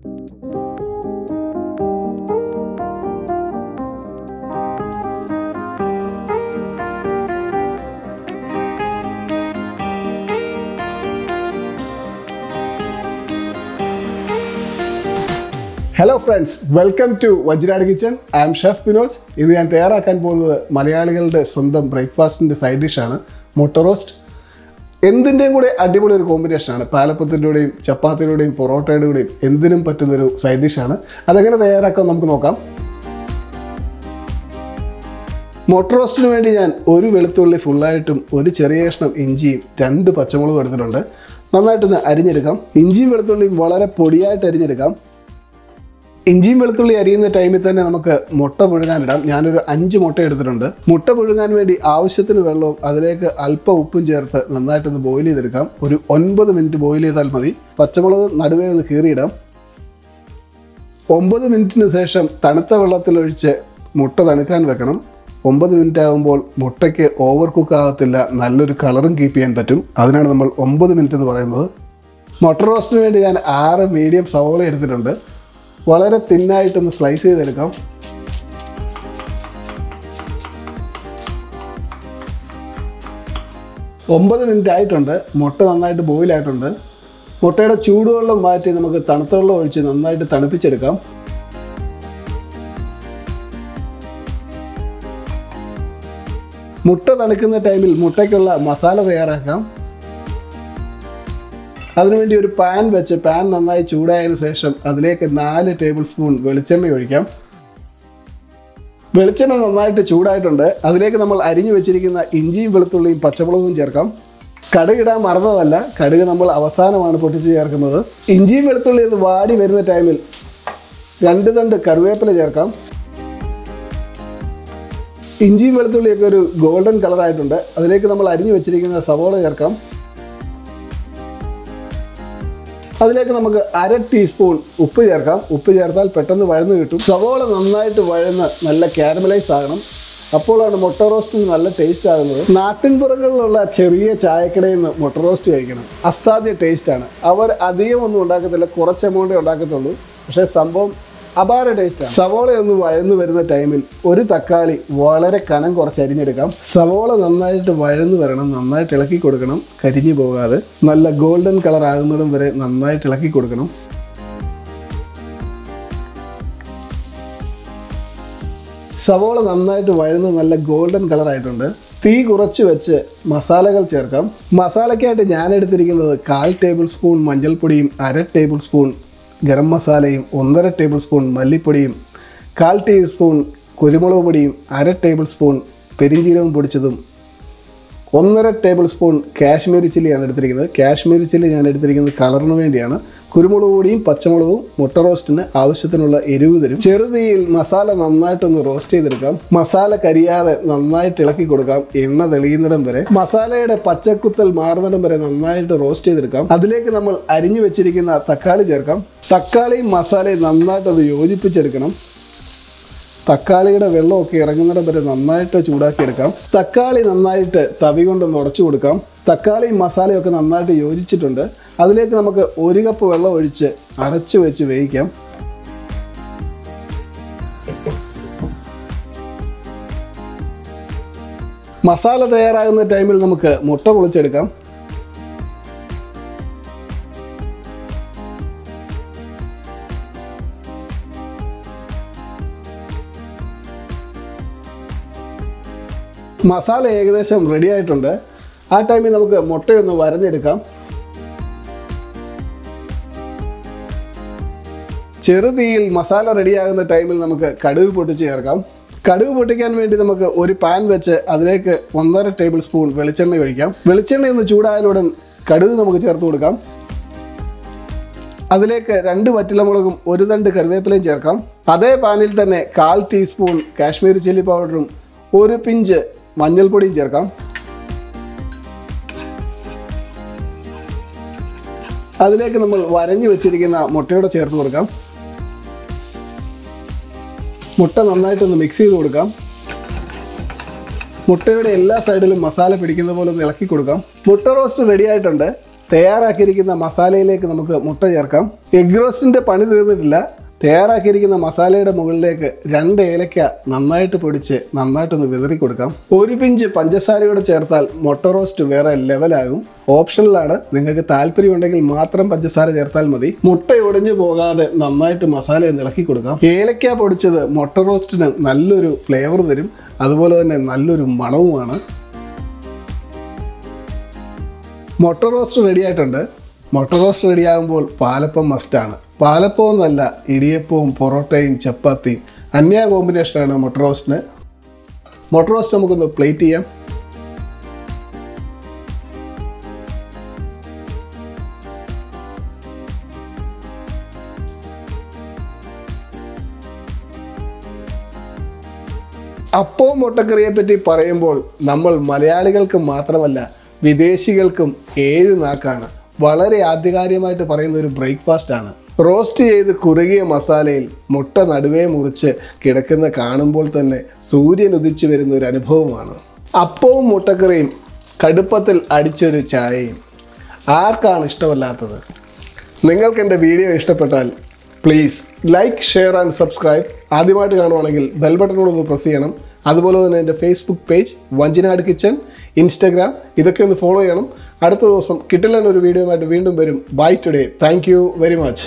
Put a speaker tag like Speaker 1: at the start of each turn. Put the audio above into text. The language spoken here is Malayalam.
Speaker 1: Hello friends, welcome to Vajrad Kitchen. I am Chef Pinoj. ഇന്ന് ഞാൻ തയ്യാറാക്കാൻ പോകുന്നത് മലയാളികളുടെ സ്വന്തം ബ്രേക്ക്ഫാസ്റ്റിൻ്റെ സൈഡ് ഡിഷാണ് മുട്ട റോസ്റ്റ്. എന്തിൻ്റെയും കൂടെ അടിപൊളി ഒരു കോമ്പിനേഷനാണ്. പാലപ്പത്തിൻ്റെയും ചപ്പാത്തിയുടെയും പൊറോട്ടയുടെയും എന്തിനും പറ്റുന്നൊരു സൈഡ് ഡിഷാണ്. അതെങ്ങനെ തയ്യാറാക്കാൻ നമുക്ക് നോക്കാം. മുട്ട റോസ്റ്റിന് വേണ്ടി ഞാൻ ഒരു വെളുത്തുള്ളി ഫുള്ളായിട്ടും ഒരു ചെറിയ കഷ്ണം ഇഞ്ചിയും 2 പച്ചമുളകും എടുത്തിട്ടുണ്ട്. നന്നായിട്ടൊന്ന് അരിഞ്ഞെടുക്കാം. ഇഞ്ചിയും വെളുത്തുള്ളിയും വളരെ പൊടിയായിട്ട് അരിഞ്ഞെടുക്കാം. ഇഞ്ചിയും വെളുത്തുള്ളി അരിയുന്ന ടൈമിൽ തന്നെ നമുക്ക് മുട്ട പുഴുങ്ങാനിടാം. ഞാനൊരു 5 മുട്ട എടുത്തിട്ടുണ്ട്. മുട്ട പുഴുങ്ങാൻ വേണ്ടി ആവശ്യത്തിന് വെള്ളവും അതിലേക്ക് അല്പം ഉപ്പും ചേർത്ത് നന്നായിട്ടൊന്ന് ബോയിൽ ചെയ്തെടുക്കാം. ഒരു 9 മിനിറ്റ് ബോയിൽ ചെയ്താൽ മതി. പച്ചമുളക് നടുവേ ഒന്ന് കീറിയിടാം. 9 മിനിറ്റിന് ശേഷം തണുത്ത വെള്ളത്തിലൊഴിച്ച് മുട്ട തണുക്കാൻ വെക്കണം. 9 മിനിറ്റ് ആകുമ്പോൾ മുട്ടയ്ക്ക് ഓവർ കുക്ക് ആകത്തില്ല, നല്ലൊരു കളറും കീപ്പ് ചെയ്യാൻ പറ്റും. അതിനാണ് നമ്മൾ 9 മിനിറ്റ് എന്ന് പറയുന്നത്. മുട്ട റോസ്റ്റിന് വേണ്ടി ഞാൻ 6 മീഡിയം സവോള എടുത്തിട്ടുണ്ട്. വളരെ തിന്നായിട്ടൊന്ന് സ്ലൈസ് ചെയ്തെടുക്കാം. ഒമ്പത് മിനിറ്റ് ആയിട്ടുണ്ട്. മുട്ട നന്നായിട്ട് ബോയിലായിട്ടുണ്ട്. മുട്ടയുടെ ചൂടുവെള്ളം മാറ്റി നമുക്ക് തണുത്ത വെള്ളം ഒഴിച്ച് നന്നായിട്ട് തണുപ്പിച്ചെടുക്കാം. മുട്ട തണുക്കുന്ന ടൈമിൽ മുട്ടയ്ക്കുള്ള മസാല തയ്യാറാക്കാം. അതിനുവേണ്ടി ഒരു പാൻ വെച്ച് പാൻ നന്നായി ചൂടായതിനു ശേഷം അതിലേക്ക് 4 ടേബിൾ സ്പൂൺ വെളിച്ചെണ്ണ ഒഴിക്കാം. വെളിച്ചെണ്ണ നന്നായിട്ട് ചൂടായിട്ടുണ്ട്. അതിലേക്ക് നമ്മൾ അരിഞ്ഞു വെച്ചിരിക്കുന്ന ഇഞ്ചിയും വെളുത്തുള്ളിയും പച്ചമുളകും ചേർക്കാം. കടുക് ഇടാൻ മറന്നതല്ല, കടുക് നമ്മൾ അവസാനമാണ് പൊട്ടിച്ച് ചേർക്കുന്നത്. ഇഞ്ചിയും വെളുത്തുള്ളി ഇത് വാടി വരുന്ന ടൈമിൽ 2 തണ്ട് കറിവേപ്പില ചേർക്കാം. ഇഞ്ചിയും വെളുത്തുള്ളിയൊക്കെ ഒരു ഗോൾഡൻ കളറായിട്ടുണ്ട്. അതിലേക്ക് നമ്മൾ അരിഞ്ഞു വെച്ചിരിക്കുന്ന സവോള ചേർക്കാം. അതിലേക്ക് നമുക്ക് 1/2 ടീസ്പൂൺ ഉപ്പ് ചേർക്കാം. ഉപ്പ് ചേർത്താൽ പെട്ടെന്ന് വഴന്ന് കിട്ടും. സവോള നന്നായിട്ട് വഴന്ന് നല്ല കാരമലൈസ് ആകണം. അപ്പോഴാണ് മുട്ട റോസ്റ്റിന് നല്ല ടേസ്റ്റ് ആകുന്നത്. നാട്ടിൻപുറങ്ങളിലുള്ള ചെറിയ ചായക്കടയിൽ നിന്ന് മുട്ട റോസ്റ്റ് കഴിക്കണം. അസാധ്യ ടേസ്റ്റാണ്. അവർ അധികം ഒന്നും ഉണ്ടാക്കത്തില്ല, കുറച്ച് എമൗണ്ടേ ഉണ്ടാക്കത്തുള്ളൂ. പക്ഷേ സംഭവം അപാര ടേസ്റ്റാണ്. സവോള ഒന്ന് വഴന്ന് വരുന്ന ടൈമിൽ ഒരു തക്കാളി വളരെ കനം കുറച്ച് അരിഞ്ഞെടുക്കാം. സവോള നന്നായിട്ട് വഴന്ന് വരണം. നന്നായിട്ട് ഇളക്കി കൊടുക്കണം, കരിഞ്ഞു പോകാതെ. നല്ല ഗോൾഡൻ കളർ ആകുന്നിടം വരെ നന്നായിട്ട് ഇളക്കി കൊടുക്കണം. സവോള നന്നായിട്ട് വഴന്ന് നല്ല ഗോൾഡൻ കളറായിട്ടുണ്ട്. തീ കുറച്ച് വെച്ച് മസാലകൾ ചേർക്കാം. മസാലയ്ക്കായിട്ട് ഞാൻ എടുത്തിരിക്കുന്നത് 1/4 ടേബിൾ സ്പൂൺ മഞ്ഞൾപ്പൊടിയും 1/2 ടേബിൾ സ്പൂൺ ഗരം മസാലയും 1/2 ടേബിൾ സ്പൂൺ മല്ലിപ്പൊടിയും 1/4 ടീസ്പൂൺ കുരുമുളക് പൊടിയും 1/2 ടേബിൾ സ്പൂൺ പെരിഞ്ജീരകം പൊടിച്ചതും 1/2 ടേബിൾ സ്പൂൺ കാശ്മീരി ചില്ലിയാണ് എടുത്തിരിക്കുന്നത്. കാശ്മീരി ചില്ലി ഞാൻ എടുത്തിരിക്കുന്നത് കളറിന് വേണ്ടിയാണ്. കുരുമുളക് പൊടിയും പച്ചമുളകും മുട്ട റോസ്റ്റിന് ആവശ്യത്തിനുള്ള എരിവ് തരും. ചെറുതീയിൽ മസാല നന്നായിട്ടൊന്ന് റോസ്റ്റ് ചെയ്തെടുക്കാം. മസാല കരിയാതെ നന്നായിട്ട് ഇളക്കി കൊടുക്കാം. എണ്ണ തെളിയുന്നിടം വരെ, മസാലയുടെ പച്ചക്കുത്തൽ മാറുന്നിടം വരെ നന്നായിട്ട് റോസ്റ്റ് ചെയ്തെടുക്കാം. അതിലേക്ക് നമ്മൾ അരിഞ്ഞു വെച്ചിരിക്കുന്ന തക്കാളി ചേർക്കാം. തക്കാളിയും മസാലയും നന്നായിട്ടൊന്ന് യോജിപ്പിച്ചെടുക്കണം. തക്കാളിയുടെ വെള്ളമൊക്കെ ഇറങ്ങുന്നിടം വരെ നന്നായിട്ട് ചൂടാക്കിയെടുക്കാം. തക്കാളി നന്നായിട്ട് തവി കൊണ്ടൊന്ന് ഉടച്ചു കൊടുക്കാം. തക്കാളിയും മസാലയൊക്കെ നന്നായിട്ട് യോജിച്ചിട്ടുണ്ട്. അതിലേക്ക് നമുക്ക് 1 കപ്പ് വെള്ളം ഒഴിച്ച് അടച്ചു വെച്ച് വേവിക്കാം. മസാല തയ്യാറാകുന്ന ടൈമിൽ നമുക്ക് മുട്ട പൊളിച്ചെടുക്കാം. മസാല ഏകദേശം റെഡി ആയിട്ടുണ്ട്. ആ ടൈമിൽ നമുക്ക് മുട്ടയൊന്ന് വരഞ്ഞെടുക്കാം. ചെറുതീയിൽ മസാല റെഡിയാകുന്ന ടൈമിൽ നമുക്ക് കടുക് പൊട്ടിച്ച് ചേർക്കാം. കടുക് പൊട്ടിക്കാൻ വേണ്ടി നമുക്ക് ഒരു പാൻ വെച്ച് അതിലേക്ക് 1/2 ടേബിൾ സ്പൂൺ വെളിച്ചെണ്ണ ഒഴിക്കാം. വെളിച്ചെണ്ണ ഒന്ന് ചൂടായാലുടൻ കടുക് നമുക്ക് ചേർത്ത് കൊടുക്കാം. അതിലേക്ക് 2 വറ്റൽമുളകും 1 തണ്ട് കറിവേപ്പിലയും ചേർക്കാം. അതേ പാനിൽ തന്നെ 1/4 ടീസ്പൂൺ കാശ്മീരി ചില്ലി പൗഡറും 1 പിഞ്ച് മഞ്ഞൾപ്പൊടിയും ചേർക്കാം. അതിലേക്ക് നമ്മൾ വരഞ്ഞു വെച്ചിരിക്കുന്ന മുട്ടയോടെ ചേർത്ത് കൊടുക്കാം. മുട്ട നന്നായിട്ടൊന്ന് മിക്സ് ചെയ്ത് കൊടുക്കാം. മുട്ടയുടെ എല്ലാ സൈഡിലും മസാല പിടിക്കുന്ന പോലെ ഒന്ന് ഇളക്കി കൊടുക്കാം. മുട്ട റോസ്റ്റ് റെഡി ആയിട്ടുണ്ട്. തയ്യാറാക്കിയിരിക്കുന്ന മസാലയിലേക്ക് നമുക്ക് മുട്ട ചേർക്കാം. എഗ് റോസ്റ്റിൻ്റെ പണി തീർന്നിട്ടില്ല. തയ്യാറാക്കിയിരിക്കുന്ന മസാലയുടെ മുകളിലേക്ക് 2 ഏലക്ക നന്നായിട്ട് പൊടിച്ച് നന്നായിട്ടൊന്ന് വിതറി കൊടുക്കാം. 1 പിഞ്ച് പഞ്ചസാരയോടെ ചേർത്താൽ മുട്ട റോസ്റ്റ് വേറെ ലെവലാകും. ഓപ്ഷനിലാണ്, നിങ്ങൾക്ക് താല്പര്യമുണ്ടെങ്കിൽ മാത്രം പഞ്ചസാര ചേർത്താൽ മതി. മുട്ട ഒടിഞ്ഞു പോകാതെ നന്നായിട്ട് മസാല ഒന്ന് ഇളക്കി കൊടുക്കാം. ഏലക്ക പൊടിച്ചത് മുട്ട റോസ്റ്റിന് നല്ലൊരു ഫ്ലേവർ തരും, അതുപോലെ തന്നെ നല്ലൊരു മണവുമാണ്. മുട്ട റോസ്റ്റ് റെഡി ആയിട്ടുണ്ട്. മുട്ട റോസ്റ്റ് റെഡിയാകുമ്പോൾ പാലപ്പം മസ്റ്റാണ്. പാലപ്പം എന്നല്ല, ഇടിയപ്പവും പൊറോട്ടയും ചപ്പാത്തിയും അന്യ കോമ്പിനേഷനാണ് മുട്ട റോസ്റ്റിന്. മുട്ട റോസ്റ്റ് നമുക്കൊന്ന് പ്ലേറ്റ് ചെയ്യാം. അപ്പവും മുട്ടക്കറിയെ പറ്റി പറയുമ്പോൾ നമ്മൾ മലയാളികൾക്ക് മാത്രമല്ല വിദേശികൾക്കും 7 നാക്കാണ്. വളരെ ആധികാരികമായിട്ട് പറയുന്ന ഒരു ബ്രേക്ക്ഫാസ്റ്റ് ആണ്. റോസ്റ്റ് ചെയ്ത് കുറുകിയ മസാലയിൽ മുട്ട നടുവേ മുറിച്ച് കിടക്കുന്ന കാണുമ്പോൾ തന്നെ സൂര്യൻ ഉദിച്ചു വരുന്ന ഒരു അനുഭവമാണ്. അപ്പവും മുട്ടക്കറിയും കടുപ്പത്തിൽ അടിച്ചൊരു ചായയും ആർക്കാണ് ഇഷ്ടമല്ലാത്തത്? നിങ്ങൾക്ക് എൻ്റെ വീഡിയോ ഇഷ്ടപ്പെട്ടാൽ please like, share and subscribe. ആദ്യമായിട്ട് കാണുവാണെങ്കിൽ ബെൽ ബട്ടണോട് ഒന്ന് പ്രസ് ചെയ്യണം. അതുപോലെ തന്നെ എൻ്റെ Facebook page Vanchinad kitchen, Instagram, ഇതൊക്കെ ഒന്ന് ഫോളോ ചെയ്യണം. അടുത്ത ദിവസം കിട്ടില്ലെന്നൊരു വീഡിയോ ആയിട്ട് വീണ്ടും വരും. Bye today. Thank you very much.